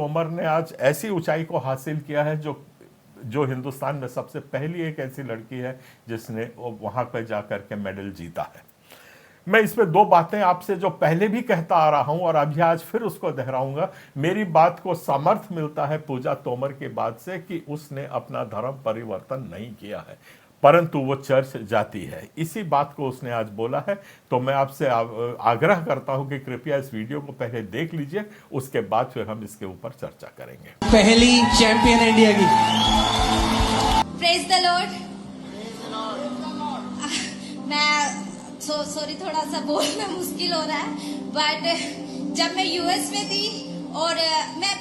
तोमर ने आज ऐसी ऊंचाई को हासिल किया है जो जो हिंदुस्तान में सबसे पहली एक ऐसी लड़की है जिसने वहां पर जाकर के मेडल जीता है। मैं इस पे दो बातें आपसे जो पहले भी कहता आ रहा हूं और अभी आज फिर उसको दोहराऊंगा। मेरी बात को सामर्थ्य मिलता है पूजा तोमर के बाद से कि उसने अपना धर्म परिवर्तन नहीं किया है, परंतु वो चर्च जाती है। इसी बात को उसने आज बोला है। तो मैं आपसे आग्रह करता हूं कि कृपया इस वीडियो को पहले देख लीजिए, उसके बाद फिर हम इसके ऊपर चर्चा करेंगे। पहली चैंपियन इंडिया की। Praise the Lord. मैं सॉरी थोड़ा सा बोलना मुश्किल हो रहा है, बट जब मैं यूएस में थी और मैं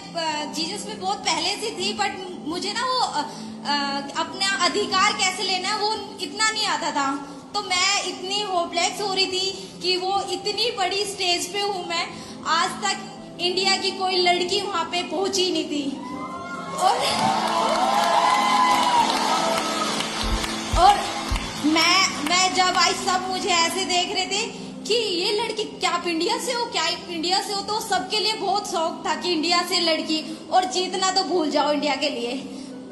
जीसस में बहुत पहले से थी, बट मुझे ना वो अपना अधिकार कैसे लेना है वो इतना नहीं आता था। तो मैं इतनी होपलेस हो रही थी कि वो इतनी बड़ी स्टेज पे हूँ मैं, आज तक इंडिया की कोई लड़की वहां पे पहुंची नहीं थी। और मैं जब आई सब मुझे ऐसे देख रहे थे कि ये लड़की क्या आप इंडिया से हो, क्या आप इंडिया से हो। तो सबके लिए बहुत शौक था कि इंडिया से लड़की, और जीतना तो भूल जाओ इंडिया के लिए।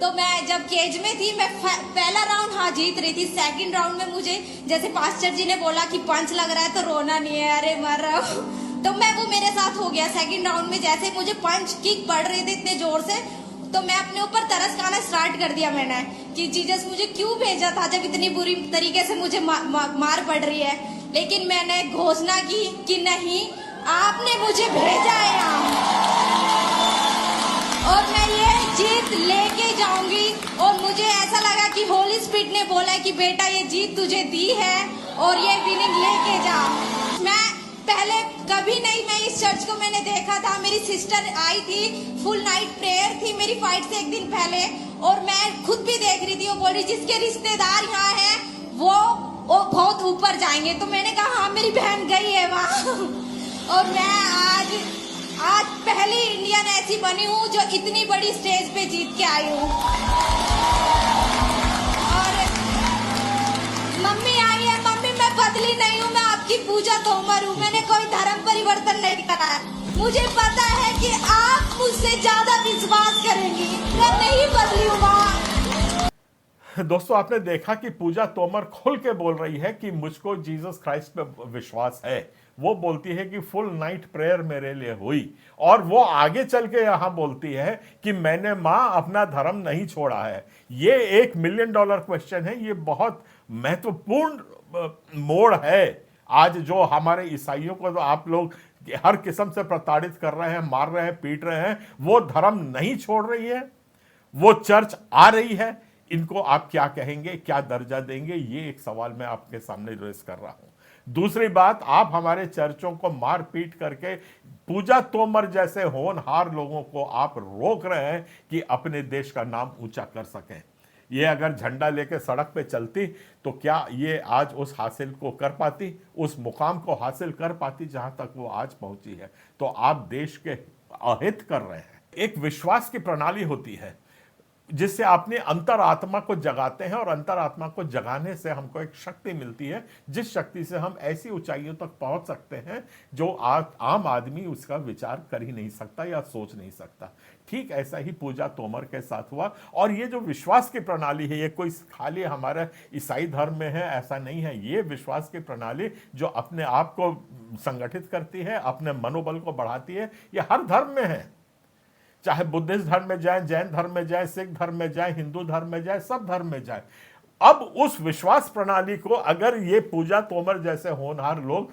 तो मैं जब केज में थी, मैं पहला राउंड हाँ जीत रही थी। सेकंड राउंड में मुझे जैसे पास्टर जी ने बोला कि पंच लग रहा है तो रोना नहीं है, अरे मर रहा हूँ, तो मैं वो मेरे साथ हो गया। सेकंड राउंड में जैसे मुझे पंच किक पड़ रहे थे इतने जोर से, तो मैं अपने ऊपर तरस खाना स्टार्ट कर दिया मैंने कि जीसस मुझे क्यों भेजा था जब इतनी बुरी तरीके से मुझे मार पड़ रही है। लेकिन मैंने घोषणा की कि नहीं, आपने मुझे भेजा है यहाँ और मैं ये जीत लेके जाऊंगी। और मुझे ऐसा लगा कि होली स्पिरिट ने बोला कि बेटा ये जीत तुझे दी है और ये विनिंग लेके जा। मैं पहले कभी नहीं, मैं इस चर्च को मैंने देखा था, मेरी सिस्टर आई थी, फुल नाइट प्रेयर थी मेरी फाइट से एक दिन पहले, और मैं खुद भी देख रही थी। वो बोली जिसके रिश्तेदार यहाँ हैं वो बहुत ऊपर जाएंगे। तो मैंने कहा हाँ मेरी बहन गई है वहाँ और मैं आज पहली इंडियन ऐसी बनी हूँ जो इतनी बड़ी स्टेज पे जीत के आई हूँ। और मम्मी आई है, मम्मी मैं बदली नहीं हूँ, मैं आपकी पूजा तोमर हूँ, मैंने कोई धर्म परिवर्तन नहीं करा है। मुझे पता है कि आप मुझसे ज्यादा विश्वास करेंगी, मैं नहीं बदली हूँ वहाँ। दोस्तों, आपने देखा कि पूजा तोमर खुल के बोल रही है कि मुझको जीसस क्राइस्ट पे विश्वास है। वो बोलती है कि फुल नाइट प्रेयर मेरे लिए हुई, और वो आगे चल के यहां बोलती है कि मैंने मां अपना धर्म नहीं छोड़ा है। ये $1 मिलियन क्वेश्चन है, ये बहुत महत्वपूर्ण मोड़ है। आज जो हमारे ईसाइयों को तो आप लोग हर किस्म से प्रताड़ित कर रहे हैं, मार रहे हैं, पीट रहे हैं, वो धर्म नहीं छोड़ रही है, वो चर्च आ रही है। इनको आप क्या कहेंगे, क्या दर्जा देंगे, ये एक सवाल मैं आपके सामने रेस कर रहा हूं। दूसरी बात, आप हमारे चर्चों को मार पीट करके पूजा तोमर जैसे होनहार लोगों को आप रोक रहे हैं कि अपने देश का नाम ऊंचा कर सकें। ये अगर झंडा लेके सड़क पे चलती तो क्या ये आज उस हासिल को कर पाती, उस मुकाम को हासिल कर पाती जहां तक वो आज पहुंची है। तो आप देश के अहित कर रहे हैं। एक विश्वास की प्रणाली होती है जिससे अपने अंतरात्मा को जगाते हैं, और अंतरात्मा को जगाने से हमको एक शक्ति मिलती है, जिस शक्ति से हम ऐसी ऊंचाइयों तक पहुंच सकते हैं जो आम आदमी उसका विचार कर ही नहीं सकता या सोच नहीं सकता। ठीक ऐसा ही पूजा तोमर के साथ हुआ। और ये जो विश्वास की प्रणाली है, ये कोई खाली हमारे ईसाई धर्म में है ऐसा नहीं है। ये विश्वास की प्रणाली जो अपने आप को संगठित करती है, अपने मनोबल को बढ़ाती है, ये हर धर्म में है। चाहे बुद्धिस्ट धर्म में जाए, जैन धर्म में जाए, सिख धर्म में जाए, हिंदू धर्म में जाए, सब धर्म में जाए। अब उस विश्वास प्रणाली को अगर ये पूजा तोमर जैसे होनहार लोग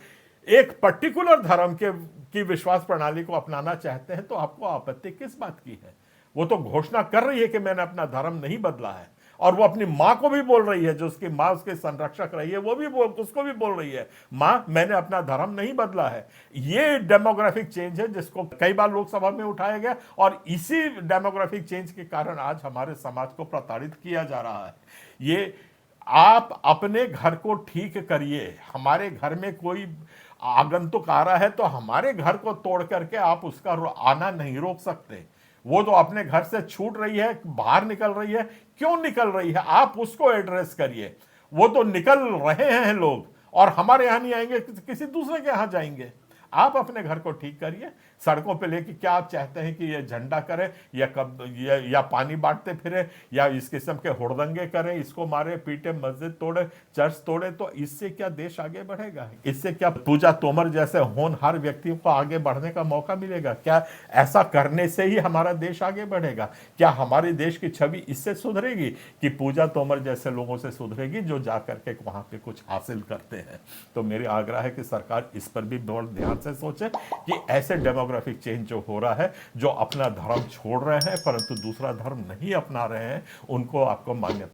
एक पर्टिकुलर धर्म की विश्वास प्रणाली को अपनाना चाहते हैं तो आपको आपत्ति किस बात की है? वो तो घोषणा कर रही है कि मैंने अपना धर्म नहीं बदला है, और वो अपनी मां को भी बोल रही है, जो उसकी मां उसके संरक्षक रही है, वो भी उसको भी बोल रही है, मां मैंने अपना धर्म नहीं बदला है। ये डेमोग्राफिक चेंज है जिसको कई बार लोकसभा में उठाया गया, और इसी डेमोग्राफिक चेंज के कारण आज हमारे समाज को प्रताड़ित किया जा रहा है। ये आप अपने घर को ठीक करिए। हमारे घर में कोई आगंतुक आ रहा है तो हमारे घर को तोड़ करके आप उसका आना नहीं रोक सकते। वो तो अपने घर से छूट रही है, बाहर निकल रही है, क्यों निकल रही है आप उसको एड्रेस करिए। वो तो निकल रहे हैं लोग, और हमारे यहां नहीं आएंगे, किसी दूसरे के यहां जाएंगे। आप अपने घर को ठीक करिए। सड़कों पे लेके क्या आप चाहते हैं कि ये झंडा करे या या पानी बांटते फिरे या इस किस्म के हुड़दंगे करें, इसको मारे पीटे, मस्जिद तोड़े, चर्च तोड़े, तो इससे क्या देश आगे बढ़ेगा? इससे क्या पूजा तोमर जैसे होनहार व्यक्तियों को आगे बढ़ने का मौका मिलेगा? क्या ऐसा करने से ही हमारा देश आगे बढ़ेगा? क्या हमारे देश की छवि इससे सुधरेगी कि पूजा तोमर जैसे लोगों से सुधरेगी जो जा करके वहां पे कुछ हासिल करते हैं? तो मेरी आग्रह है कि सरकार इस पर भी बहुत ध्यान से सोचे कि ऐसे डेमोग्राफिक चेंज जो हो रहा है, जो अपना धर्म छोड़ रहे हैं परंतु दूसरा धर्म नहीं अपना रहे हैं, उनको आपको मान्यता